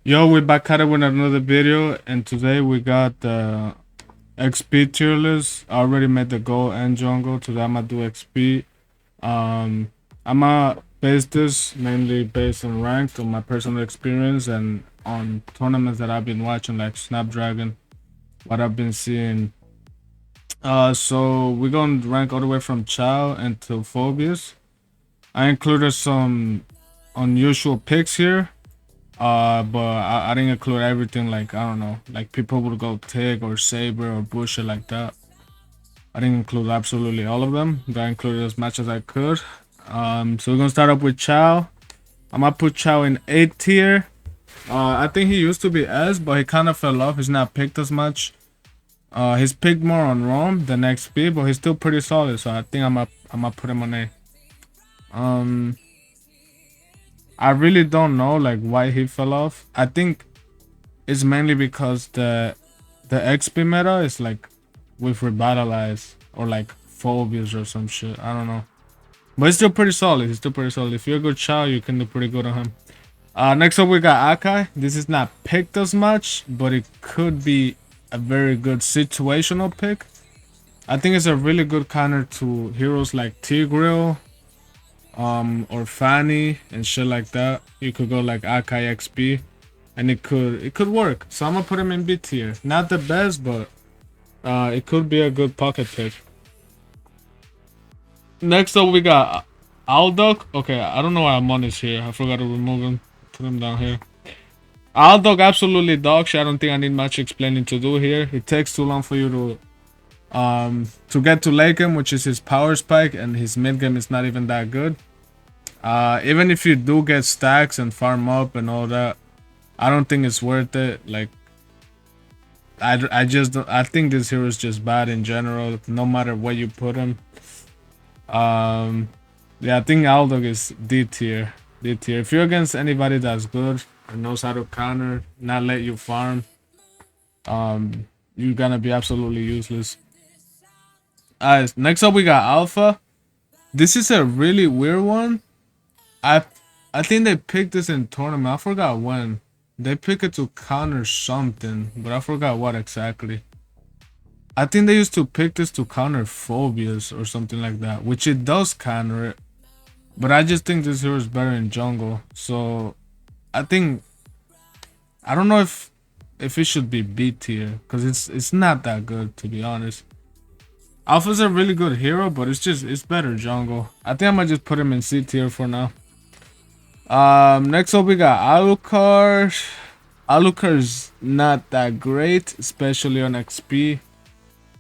Yo, we're back at it with another video, and today we got the XP tier list. I already made the gold and jungle. Today I'm gonna do XP. I'm gonna base this mainly based on ranked, on my personal experience, and on tournaments that I've been watching, like Snapdragon, what I've been seeing. So we're gonna rank all the way from Chow until Phobias. I included some unusual picks here. But I didn't include everything. Like, I don't know, like people would go Tig or Saber or bullshit like that. I didn't include absolutely all of them, but I included as much as I could. So we're gonna start up with Chow. I'm gonna put Chow in A tier. I think he used to be S, but he kind of fell off. He's not picked as much. He's picked more on Rome than XP, but he's still pretty solid. So I think I'm gonna put him on A. Um, I really don't know like why he fell off. I think it's mainly because the XP meta is like with revitalize or like phobias or some shit. I don't know. But it's still pretty solid. He's still pretty solid. If you're a good Chow, you can do pretty good on him. Next up we got Akai. This is not picked as much, but it could be a very good situational pick. I think it's a really good counter to heroes like Tigreal, or Fanny and shit like that. You could go like Akai XP and it could work. So I'm gonna put him in B tier. Not the best, but it could be a good pocket pick. Next up we got Aldog. Okay, I don't know why I'm on this here. I forgot to remove him. Put him down here. Aldog absolutely dog shit. I don't think I need much explaining to do here. It takes too long for you to get to late game, which is his power spike, and his mid game is not even that good. Even if you do get stacks and farm up and all that, I don't think it's worth it. Like, I just don't, I think this hero is just bad in general, no matter where you put him. Yeah, I think Aldog is D tier. D tier. If you're against anybody that's good and knows how to counter, not let you farm, you're gonna be absolutely useless. Alright, next up we got Alpha. This is a really weird one. I I think they picked this in tournament. I forgot when. They picked it to counter something, but I forgot what exactly. I think they used to pick this to counter phobias or something like that, which it does counter it. But I just think this hero is better in jungle. So I think I don't know if it should be B tier because it's not that good, to be honest. Alpha's a really good hero, but it's better jungle. I think I might just put him in C tier for now. Next up we got Alucard. Alucard's not that great, especially on XP.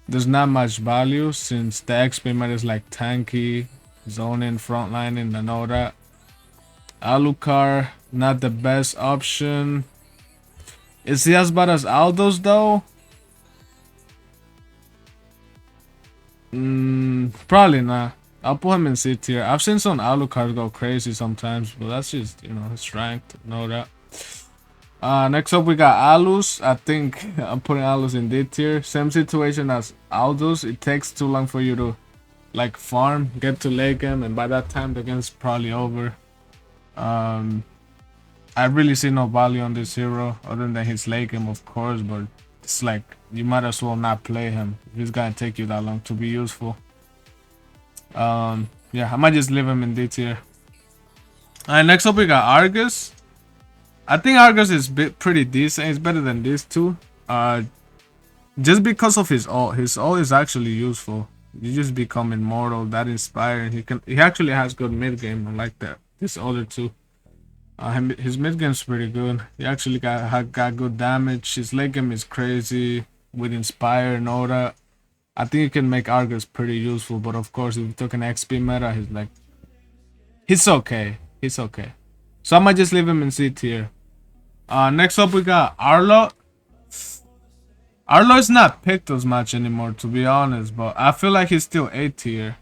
There's not much value since the XP meta is like Tanky, zoning, frontlining, and all that. Alucard, not the best option. Is he as bad as Aldos though? Probably not. I'll put him in C tier. I've seen some Alucards go crazy sometimes, but that's just, you know, it's ranked. Know that. Next up we got Alus. I think I'm putting Alus in D tier. Same situation as Aldous. It takes too long for you to like farm, get to late game, and by that time the game's probably over. I really see no value on this hero other than his late game, of course, but it's like you might as well not play him if it's gonna take you that long to be useful. Yeah, I might just leave him in D tier. Alright, next up we got Argus. I think Argus is pretty decent. It's better than these two. Just because of his ult. His ult is actually useful. You just become immortal. That inspiring. He actually has good mid game. I like that. This other two. His mid game's pretty good. He actually got good damage. His late game is crazy with inspire and all that. I think you can make Argus pretty useful, but of course, if you took an XP meta, he's okay. He's okay. So I might just leave him in C tier. Next up we got Arlo. Arlo is not picked as much anymore, to be honest, but I feel like he's still A tier.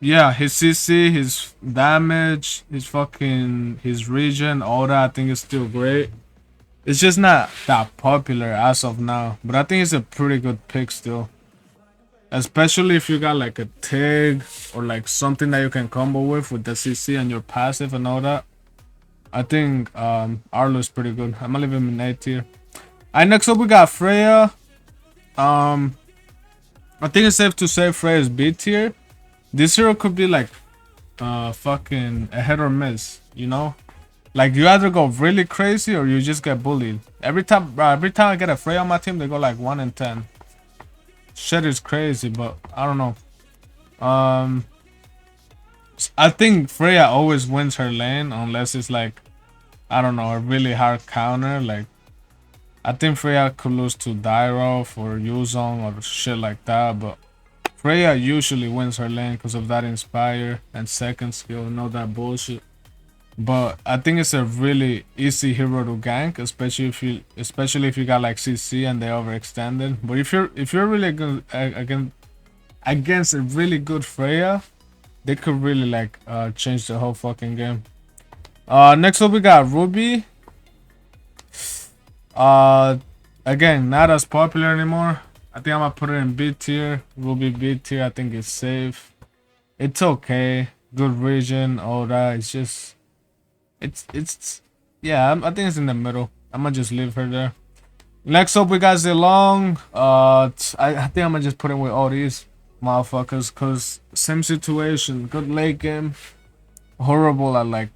Yeah, his CC, his damage, his regen, all that I think is still great. It's just not that popular as of now, but I think it's a pretty good pick still. Especially if you got like a Tig or like something that you can combo with the CC and your passive and all that. I think Arlo is pretty good. I'm gonna leave him in A tier. Alright, next up we got Freya. Um, I think it's safe to say Freya is B tier. This hero could be like fucking a hit or miss, you know? Like you either go really crazy or you just get bullied. Every time I get a Freya on my team, they go like 1 in 10. Shit is crazy, but I don't know. I think Freya always wins her lane unless it's like, I don't know, a really hard counter. Like I think Freya could lose to Dairoth or Yuzong or shit like that, but Freya usually wins her lane because of that Inspire and second skill and all that bullshit. But I think it's a really easy hero to gank, especially if you got like CC and they overextended. But if you're really good against a really good Freya, they could really like change the whole fucking game. Next up we got Ruby. Again, not as popular anymore. I think I'm gonna put it in B tier. Ruby B tier. I think it's safe. It's okay. Good region, all that. It's just it's yeah, I think it's in the middle. I'm gonna just leave her there. Next up we got Zilong. I think I'm gonna just put in with all these motherfuckers because same situation. Good late game, horrible at like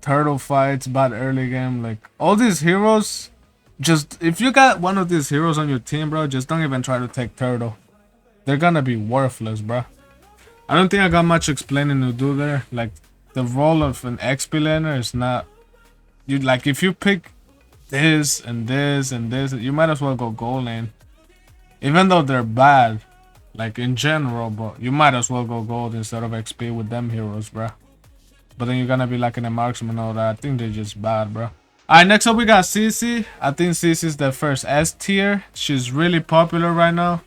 turtle fights, bad early game. Like all these heroes, just if you got one of these heroes on your team, bro, just don't even try to take turtle. They're gonna be worthless, bro. I don't think I got much explaining to do there. Like the role of an XP laner is not you like if you pick this and this and this, you might as well go gold lane. Even though they're bad, like in general, but you might as well go gold instead of XP with them heroes, bruh. But then you're gonna be like in a marksman and all that. I think they're just bad, bro. Alright, next up we got Cici. I think Cici is the first S tier. She's really popular right now,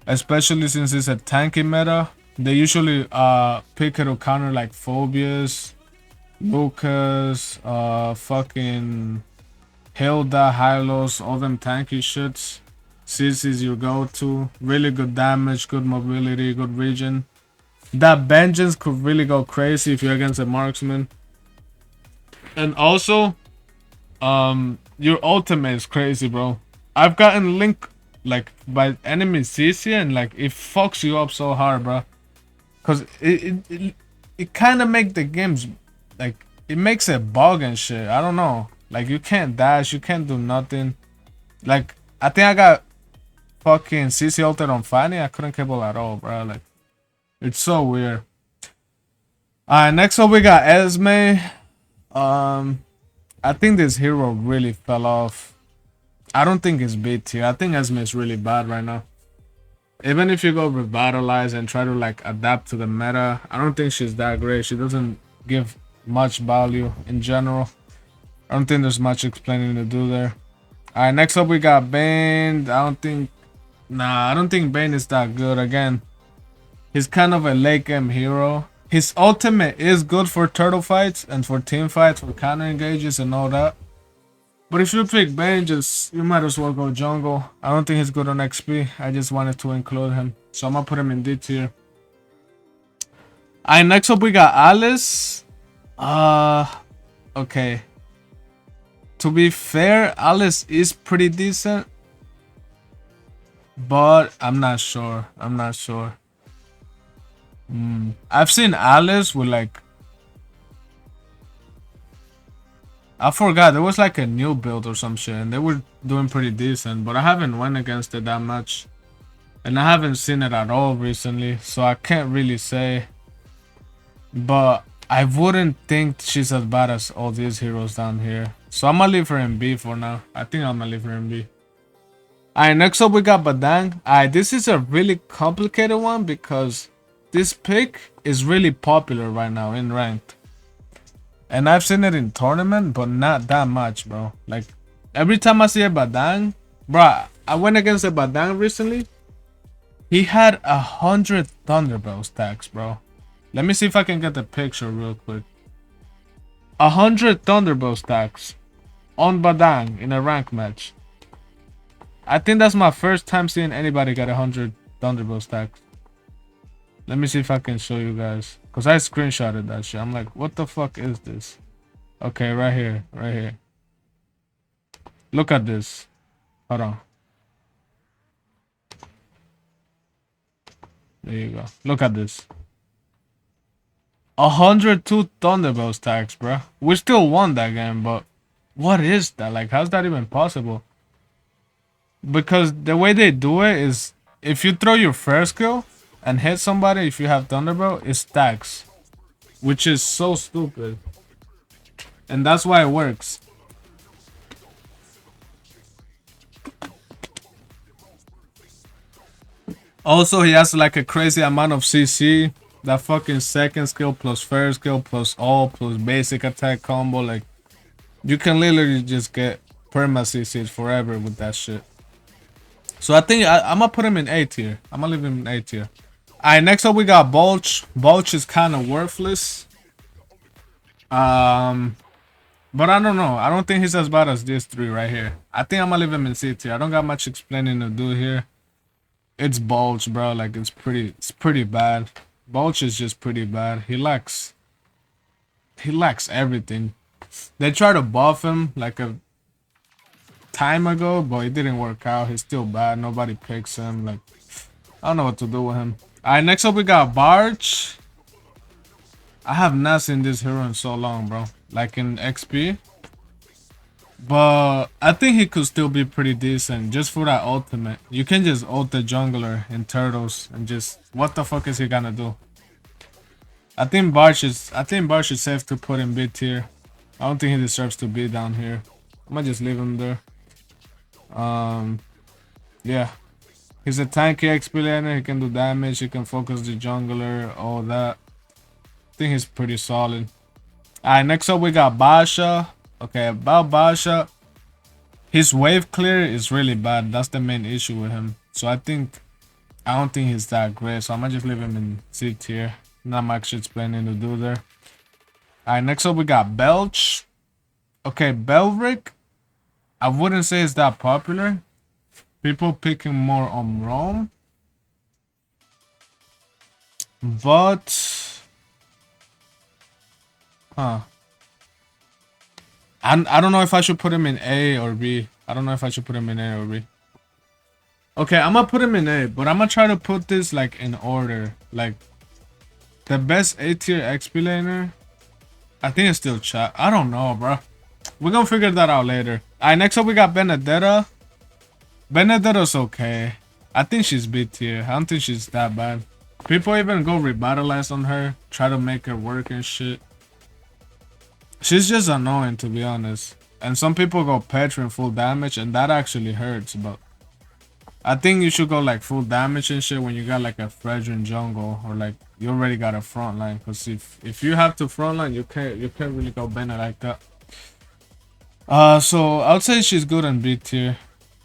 especially since it's a tanky meta. They usually pick her to counter like Phobias, Lucas, fucking Hilda, Hylos, all them tanky shits. Cici's your go-to. Really good damage, good mobility, good region. That vengeance could really go crazy if you're against a marksman. And also, your ultimate is crazy, bro. I've gotten linked like by enemy CC and like it fucks you up so hard, bro. Cause it kind of make the games like it makes it bug and shit. I don't know. Like you can't dash, you can't do nothing. Like I think I got fucking CC ulted on Fanny. I couldn't cable at all, bro. Like it's so weird. Alright, next up we got Esme. I think this hero really fell off. I don't think it's B tier. I think Esme is really bad right now. Even if you go revitalize and try to like adapt to the meta, I don't think she's that great. She doesn't give much value in general. I don't think there's much explaining to do there. Alright, next up we got Bane. I don't think Bane is that good. Again, he's kind of a late game hero. His ultimate is good for turtle fights and for team fights, for counter engages and all that. But if you pick Bane, you might as well go jungle. I don't think he's good on XP. I just wanted to include him. So I'm gonna put him in D tier. Alright, next up we got Alice. Okay. To be fair, Alice is pretty decent. But I'm not sure. I've seen Alice with like I forgot there was like a new build or some shit and they were doing pretty decent, but I haven't went against it that much. And I haven't seen it at all recently, so I can't really say. But I wouldn't think she's as bad as all these heroes down here. So I'm gonna leave her in B for now. I think I'm gonna leave her in B. Alright, next up we got Badang. Alright, this is a really complicated one because this pick is really popular right now in ranked. And I've seen it in tournament, but not that much, bro. Like, every time I see a Badang, bro, I went against a Badang recently. He had 100 Thunderbolt stacks, bro. Let me see if I can get the picture real quick. 100 Thunderbolt stacks on Badang in a rank match. I think that's my first time seeing anybody get 100 Thunderbolt stacks. Let me see if I can show you guys. Because I screenshotted that shit. I'm like, what the fuck is this? Okay, right here, right here. Look at this. Hold on. There you go. Look at this. 102 Thunderbolt stacks, bro. We still won that game, but what is that? Like, how's that even possible? Because the way they do it is if you throw your first kill and hit somebody, if you have Thunderbolt, it stacks, which is so stupid. And that's why it works. Also, he has like a crazy amount of CC. That fucking second skill plus first skill plus all plus basic attack combo. Like, you can literally just get perma CCs forever with that shit. So I think I'm gonna put him in A tier. I'm gonna leave him in A tier. Alright, next up we got Bulch. Bulch is kind of worthless. But I don't know. I don't think he's as bad as these three right here. I think I'm gonna leave him in C tier. I don't got much explaining to do here. It's Bulch, bro. Like it's pretty bad. Bulch is just pretty bad. He lacks everything. They tried to buff him like a time ago, but it didn't work out. He's still bad. Nobody picks him. Like, I don't know what to do with him. Alright, next up we got Barch. I have not seen this hero in so long, bro. Like in XP. But I think he could still be pretty decent just for that ultimate. You can just ult the jungler in turtles and just what the fuck is he gonna do? I think Barch is safe to put in B tier. I don't think he deserves to be down here. I might just leave him there. Yeah. He's a tanky XP laner, he can do damage, he can focus the jungler, all that. I think he's pretty solid. Alright, next up we got Basha. Okay, about Basha, his wave clear is really bad. That's the main issue with him. So I don't think he's that great. So I might just leave him in C tier. Not much explaining to do there. Alright, next up we got Belch. Okay, Belric, I wouldn't say it's that popular. People pick him more on Rome. But I don't know if I should put him in A or B. I don't know if I should put him in A or B. Okay, I'm gonna put him in A, but I'm gonna try to put this like in order. Like the best A tier XP laner, I think it's still Chat. I don't know, bro. We're gonna figure that out later. Alright, next up we got Benedetta. Benedetta's okay. I think she's B tier. I don't think she's that bad. People even go revitalize on her, try to make her work and shit. She's just annoying, to be honest. And some people go Petra in full damage, and that actually hurts. But I think you should go like full damage and shit when you got like a fragile jungle or like you already got a front line. Cause if you have to front line, you can't really go Bennett like that. So I would say she's good in B tier.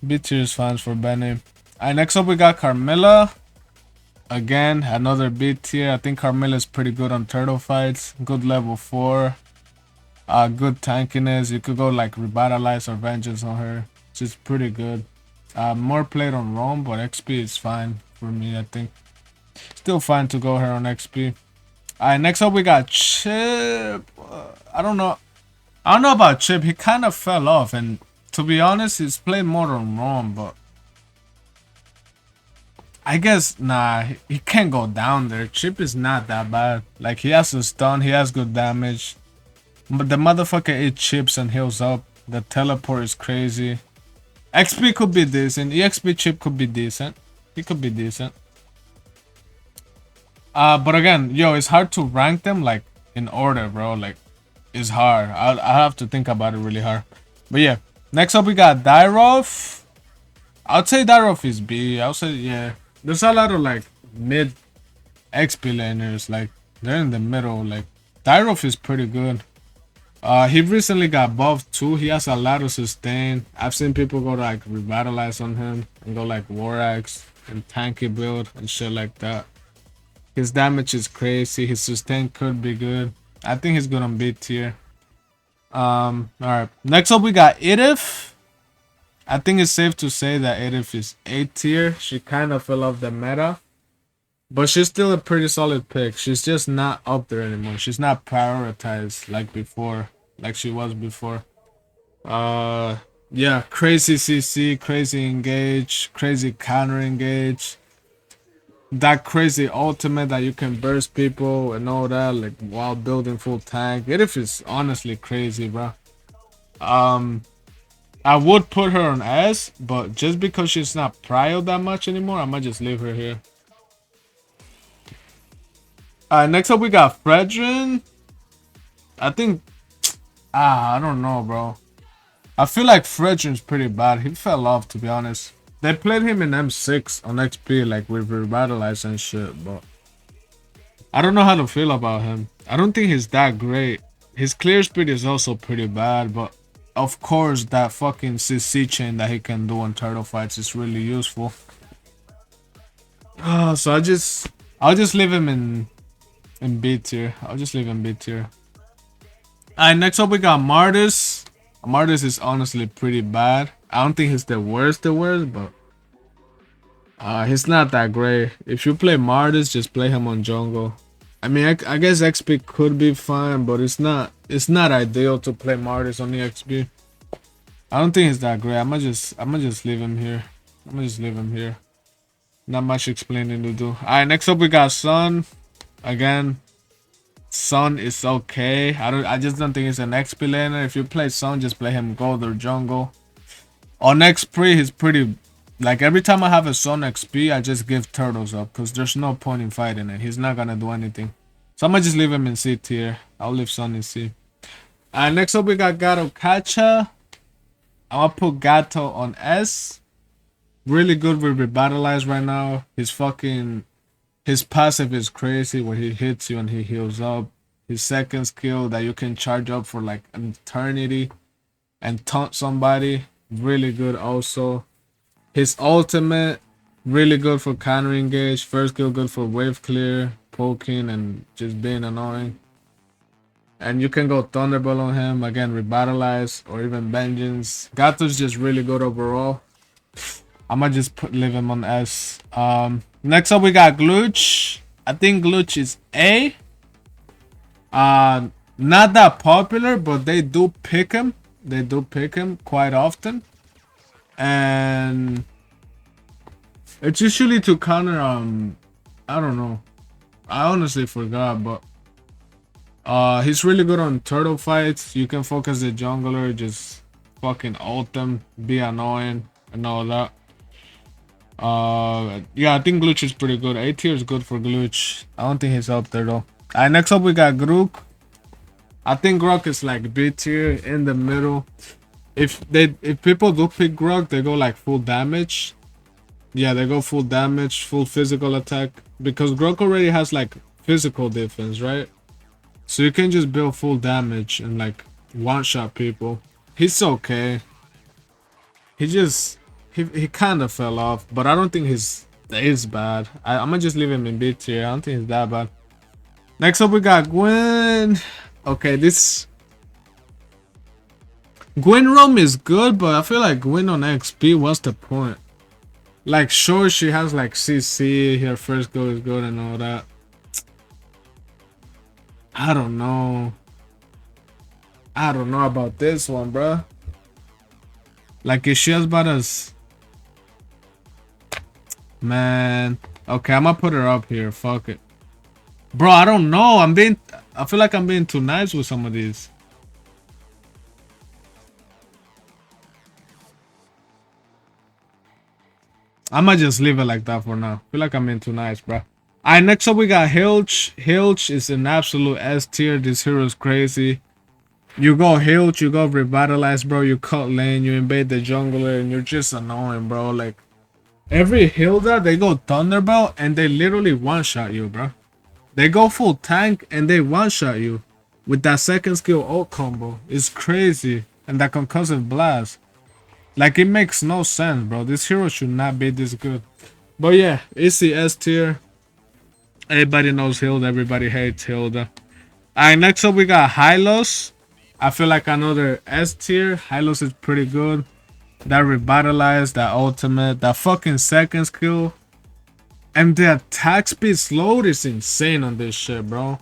B tier is fine for Benny. Alright, next up we got Carmilla. Again, another B tier. I think Carmilla is pretty good on turtle fights. Good level 4. Good tankiness. You could go like revitalize or vengeance on her. She's pretty good. More played on Rome, but XP is fine for me, I think. Still fine to go her on XP. Alright, next up we got Chip. I don't know about Chip. He kind of fell off, and to be honest, he's played more on Rome, but I guess, nah, he can't go down there. Chip is not that bad. Like, he has a stun, he has good damage. But the motherfucker eats chips and heals up. The teleport is crazy. XP could be decent. EXP Chip could be decent. He could be decent. But again, yo, it's hard to rank them, like, in order, bro. Like, it's hard. I have to think about it really hard. But yeah, next up we got Dyrov. I'd say Dyrov is B. I'll say, yeah. There's a lot of like mid XP laners, like they're in the middle. Like Dyrov is pretty good. He recently got buffed too. He has a lot of sustain. I've seen people go to like revitalize on him and go like War Axe and Tanky build and shit like that. His damage is crazy. His sustain could be good. I think he's good on B tier. Alright. Next up we got Edith. I think it's safe to say that Edith is A tier. She kind of fell off the meta. But she's still a pretty solid pick. She's just not up there anymore. She's not prioritized like before. like she was before. Uh, yeah, crazy CC, crazy engage, crazy counter engage. That crazy ultimate that you can burst people and all that, like while building full tank. It is honestly crazy, bro. Um, I would put her on S, but just because she's not prio that much anymore, I might just leave her here. Next up we got Fredrin. I think, I don't know, bro. I feel like Fredrin's pretty bad. He fell off, to be honest. They played him in M6 on XP, like with Revitalize and shit, but I don't know how to feel about him. I don't think he's that great. His clear speed is also pretty bad, but of course that fucking CC chain that he can do on turtle fights is really useful. So I'll just leave him in B tier. I'll just leave him B tier. Alright, next up we got Martis. Martis is honestly pretty bad. I don't think he's the worst, but he's not that great. If you play Martis, just play him on jungle. I mean, I guess XP could be fine, but it's not ideal to play Martis on the XP. I don't think he's that great. I'ma just leave him here. Not much explaining to do. Alright, next up we got Sun. Again, Sun is okay. I just don't think he's an XP laner. If you play Sun, just play him gold or jungle. On XP, he's pretty. Like every time I have a Sun XP, I just give turtles up because there's no point in fighting it. He's not gonna do anything. So I'm gonna just leave him in C tier. I'll leave Sun in C. Next up we got Gato Kacha. I'm gonna put Gato on S. Really good with Revitalize right now. His passive is crazy where he hits you and he heals up. His second skill that you can charge up for like an eternity and taunt somebody. Really good also. His ultimate, really good for counter engage. First skill good for wave clear, poking, and just being annoying. And you can go Thunderbolt on him, again, Revitalize, or even Vengeance. Gato's just really good overall. I might just leave him on S. Next up we got Glitch. I think Glitch is A. Not that popular, but they do pick him. They do pick him quite often. And it's usually to counter I don't know. I honestly forgot, but he's really good on turtle fights. You can focus the jungler, just fucking ult them, be annoying and all that. Yeah, I think Glitch is pretty good. A tier is good for Glitch. I don't think he's up there though. Alright, next up we got Grook. I think Grook is like B tier in the middle. If people do pick Grook, they go like full damage. Yeah, they go full damage, full physical attack. Because Grook already has like physical defense, right? So you can just build full damage and like one-shot people. He's okay. He kind of fell off, but I don't think he's bad. I'm gonna just leave him in B tier. I don't think he's that bad. Next up we got Gwen. Okay, this Gwen roam is good, but I feel like Gwen on XP, what's the point? Like, sure, she has like CC, her first go is good and all that. I don't know about this one, bro. Like, is she as bad as... Man. Okay, I'm gonna put her up here. Fuck it. Bro, I don't know. I feel like I'm being too nice with some of these. I might just leave it like that for now. I feel like I'm being too nice, bro. Alright, next up we got Hilch. Hilch is an absolute S tier. This hero is crazy. You go Hilch, you go Revitalize, bro. You cut lane, you invade the jungler, and you're just annoying, bro. Like, every Hilda, they go Thunderbolt, and they literally one-shot you, bro. They go full tank, and they one-shot you with that second skill ult combo. It's crazy. And that concussive blast. Like, it makes no sense, bro. This hero should not be this good. But yeah, it's the S tier. Everybody knows Hilda. Everybody hates Hilda. Alright, next up we got Hylos. I feel like another S tier. Hylos is pretty good. That Revitalize, that ultimate, that fucking second skill. And the attack speed slowed is insane on this shit, bro.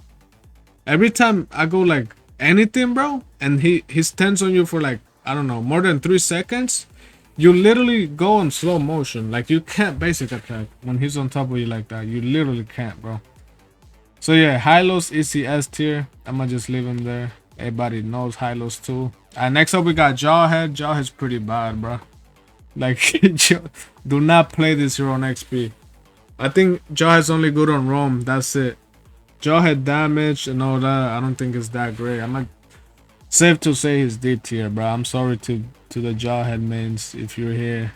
Every time I go like anything, bro, and he stands on you for like, I don't know, more than 3 seconds, you literally go in slow motion. Like you can't basic attack when he's on top of you like that. You literally can't, bro. So yeah, Hylos ECS tier. I'ma just leave him there. Everybody knows Hylos too. Next up we got Jawhead. Jawhead's pretty bad, bro. Like do not play this hero on XP. I think Jawhead's only good on Roam. That's it. Jawhead damage and all that, I don't think it's that great. I'm not safe to say he's D tier, bro. I'm sorry to the Jawhead mains if you're here.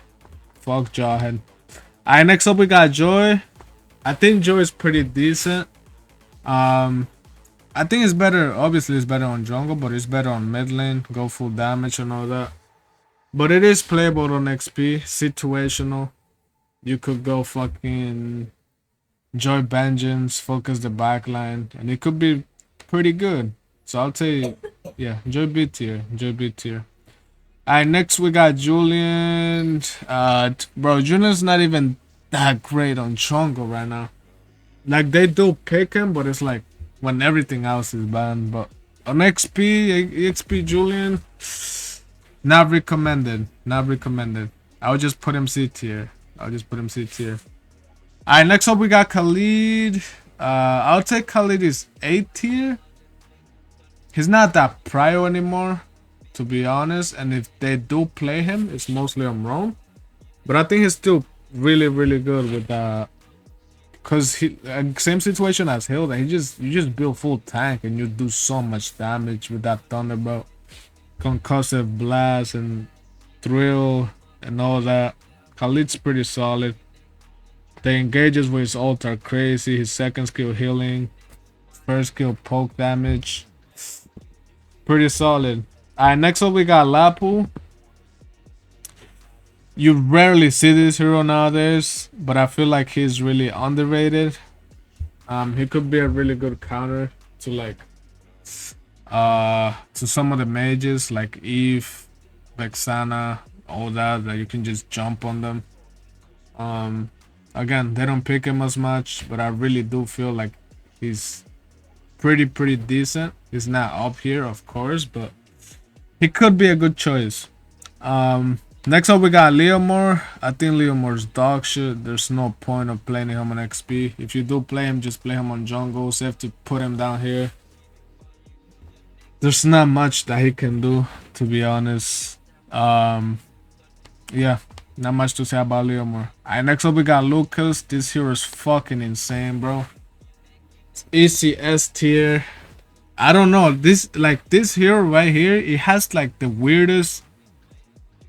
Fuck Jawhead. Alright, next up we got Joy. I think Joy is pretty decent. I think it's better. Obviously, it's better on jungle, but it's better on mid lane. Go full damage and all that. But it is playable on XP. Situational. You could go fucking Joy Vengeance, focus the backline, and it could be pretty good. So I'll say, yeah, Joy B tier. Joy B tier. Alright, next we got Julian. Bro, Julian's not even that great on jungle right now. Like they do pick him, but it's like when everything else is banned. But on XP Julian, not recommended. Not recommended. I would just put him C tier. Alright, next up we got Khalid. I'll take Khalid is A tier. He's not that prio anymore, to be honest. And if they do play him, it's mostly on Roam. But I think he's still really, really good with cause he same situation as Hilda. You just build full tank and you do so much damage with that Thunderbolt, concussive blast and thrill and all that. Khalid's pretty solid. The engages with his ult are crazy. His second skill healing, first skill poke damage, pretty solid. Alright, next up we got Lapu. You rarely see this hero nowadays, but I feel like he's really underrated. He could be a really good counter to like to some of the mages like Eve, Vexana, all that you can just jump on them. Again, they don't pick him as much, but I really do feel like he's pretty decent. He's not up here, of course, but he could be a good choice. Next up we got Leomore. I think Leomore's dog shit. There's no point of playing him on XP. If you do play him, just play him on jungle. Safe to put him down here. There's not much that he can do, to be honest. Yeah, not much to say about Leomore. Alright, next up we got Lucas. This hero is fucking insane, bro. ECS tier. I don't know. This hero right here, it has like the weirdest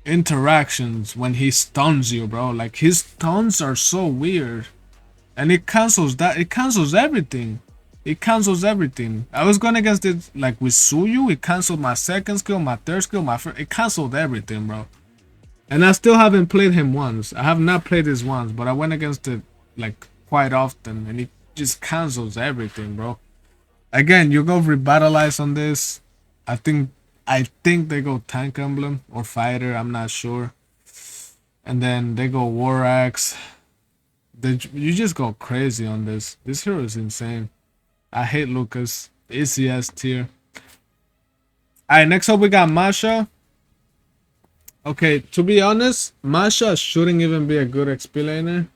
interactions when he stuns you, bro. Like his stuns are so weird. And it cancels everything. I was going against it like with Suyu. It canceled my second skill, my third skill, my first. It canceled everything, bro. And I still haven't played him once. I have not played this once, but I went against it like quite often, and it just cancels everything, bro. Again, you go revitalize on this. I think they go tank emblem or fighter. I'm not sure. And then they go war axe. You just go crazy on this. This hero is insane. I hate Lucas. ECS tier. Alright, next up we got Masha. Okay, to be honest, Masha shouldn't even be a good XP laner.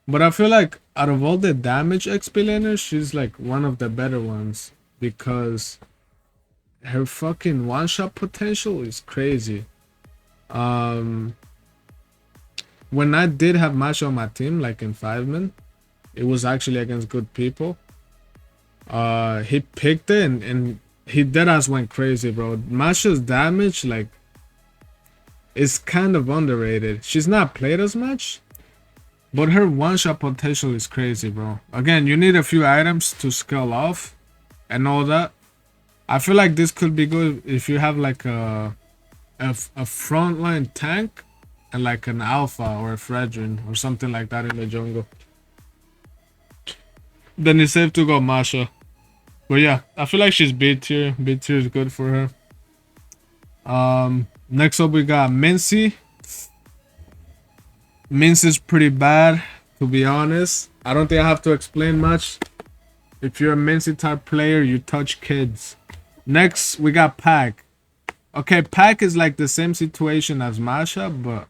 But I feel like out of all the damage XP laners, she's like one of the better ones. Because her fucking one-shot potential is crazy. When I did have Masha on my team, like in 5-man, it was actually against good people. He picked it and he deadass went crazy, bro. Masha's damage, like, is kind of underrated. She's not played as much, but her one-shot potential is crazy, bro. Again, you need a few items to scale off and all that. I feel like this could be good if you have like a frontline tank and like an alpha or a Fredrin or something like that in the jungle. Then it's safe to go Masha. But yeah, I feel like she's B tier. B tier is good for her. Next up we got Mincy. Mincy's pretty bad, to be honest. I don't think I have to explain much. If you're a Mincy type player, you touch kids. Next, we got Pack. Okay, Pack is like the same situation as Masha, but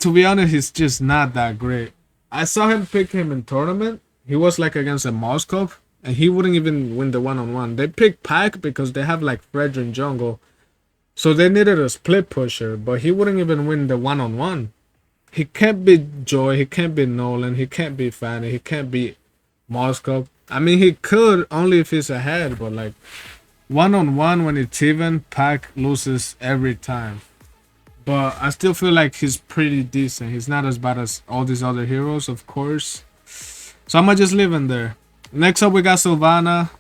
to be honest, he's just not that great. I saw him pick him in tournament. He was like against a Moscow, and he wouldn't even win the one-on-one. They picked Pack because they have like Fredrin jungle, so they needed a split pusher, but he wouldn't even win the one-on-one. He can't beat Joy, he can't beat Nolan, he can't beat Fanny, he can't beat Moscow. I mean, he could only if he's ahead, but like one-on-one when it's even, Pack loses every time. But I still feel like he's pretty decent. He's not as bad as all these other heroes, of course. So I'm gonna just leave him there. Next up, we got Sylvana.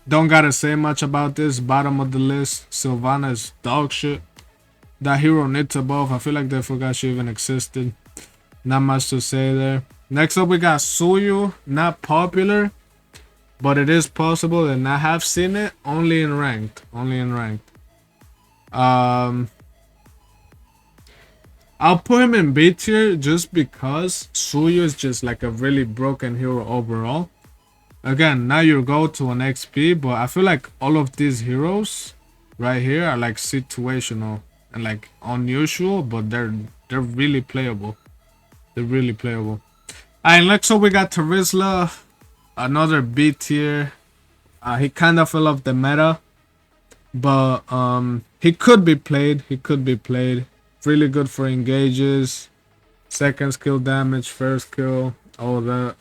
Don't gotta say much about this. Bottom of the list. Sylvana is dog shit. That hero needs above. I feel like they forgot she even existed. Not much to say there. Next up, we got Suyu. Not popular, but it is possible, and I have seen it only in ranked. Only in ranked. I'll put him in B tier just because Suyu is just like a really broken hero overall. Again, now you go to an XP, but I feel like all of these heroes right here are like situational and like unusual, but they're really playable. They're really playable. Alright, next up we got Terizla, another B tier. He kind of fell off the meta, but he could be played. He could be played. Really good for engages, second skill damage, first kill, all that.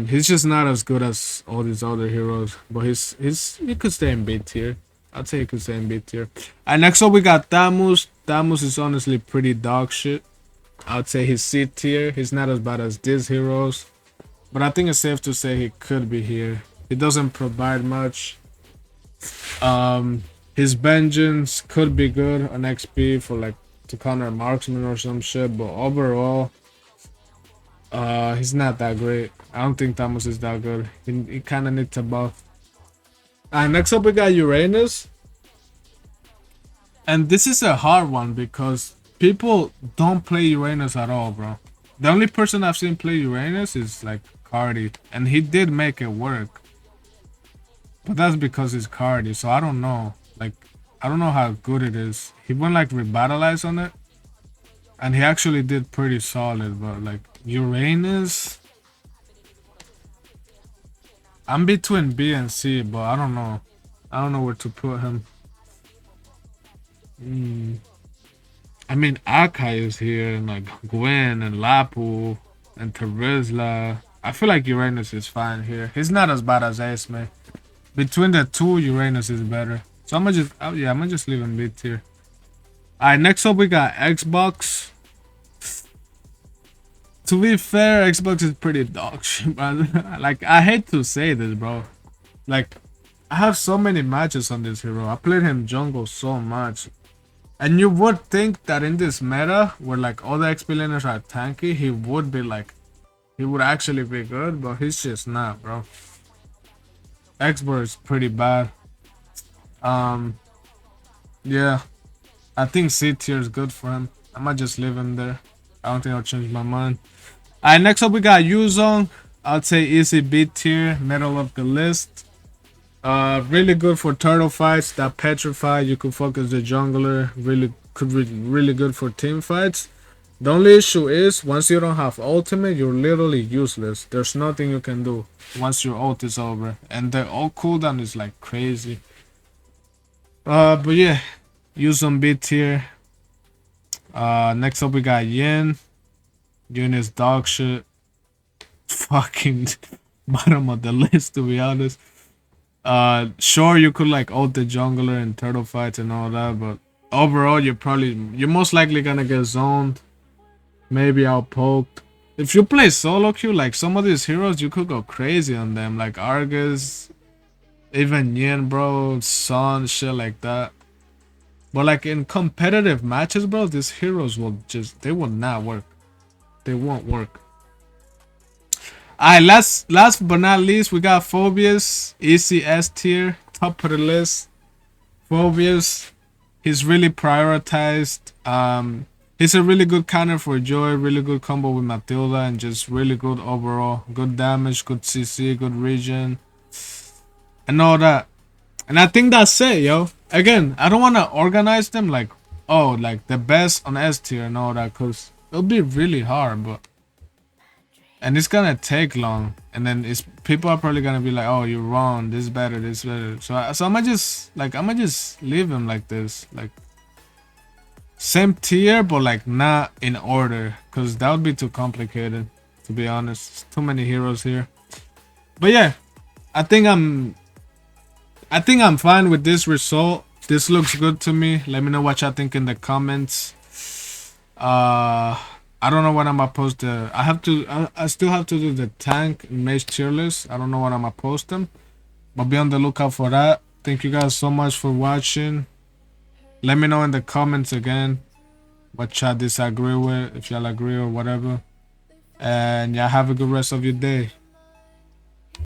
He's just not as good as all these other heroes, but he could stay in B tier. I'd say he could stay in B tier. And next up we got Thamus. Thamus is honestly pretty dog shit. I'd say he's C tier. He's not as bad as these heroes, but I think it's safe to say he could be here. He doesn't provide much. His vengeance could be good on XP for like to counter marksman or some shit, but overall, he's not that great. I don't think Thomas is that good. He kind of needs a buff. Next up we got Uranus, and this is a hard one because people don't play Uranus at all, bro. The only person I've seen play Uranus is like Cardi, and he did make it work. But that's because it's Cardi, so I don't know. Like, I don't know how good it is. He went like revitalize on it, and he actually did pretty solid. But like Uranus, I'm between B and C, but I don't know. I don't know where to put him. I mean, Akai is here, and like Gwen and Lapu and Terizla. I feel like Uranus is fine here. He's not as bad as Ace, man. Between the two, Uranus is better. So I'm gonna just, I'm gonna just leave him B tier. Alright, next up we got Xbox. To be fair, Xbox is pretty dog shit, man. Like, I hate to say this, bro. Like, I have so many matches on this hero. I played him jungle so much. And you would think that in this meta, where like all the XP laners are tanky, he would be like, he would actually be good, but he's just not, bro. Xbox is pretty bad. Yeah, I think C tier is good for him. I might just leave him there. I don't think I'll change my mind. Alright, next up we got Yuzong. I'd say easy B tier, middle of the list. Really good for turtle fights. That petrify, you could focus the jungler. Really good for team fights. The only issue is once you don't have ultimate, you're literally useless. There's nothing you can do once your ult is over, and the ult cooldown is like crazy. But yeah, use on B tier. Next up we got Yin. Yin is dog shit. Fucking bottom of the list, to be honest. Sure, you could like ult the jungler in turtle fights and all that, but overall you're most likely gonna get zoned, maybe outpoked. If you play solo queue, like some of these heroes, you could go crazy on them, like Argus, even Yin, bro, Sun, shit like that. But like in competitive matches, bro, these heroes they will not work. They won't work. Alright, last but not least, we got Phobius, easy S tier, top of the list. Phobius, he's really prioritized. He's a really good counter for Joy, really good combo with Matilda, and just really good overall. Good damage, good CC, good regen. and all that. And I think that's it, yo. Again, I don't want to organize them like, oh, like the best on S tier and all that, because it'll be really hard, but and it's gonna take long, and then it's people are probably gonna be like, oh, you're wrong, this is better, this is better. So I'm gonna just leave them like this, like same tier, but like not in order, because that would be too complicated, to be honest. Too many heroes here. But yeah, I think I'm I think I'm fine with this result. This looks good to me. Let me know what y'all think in the comments. I don't know what I'm gonna post. I still have to do the tank and mage tier list. I don't know what I'm gonna post them, but be on the lookout for that. Thank you guys so much for watching. Let me know in the comments again what y'all disagree with, if y'all agree or whatever. And y'all have a good rest of your day.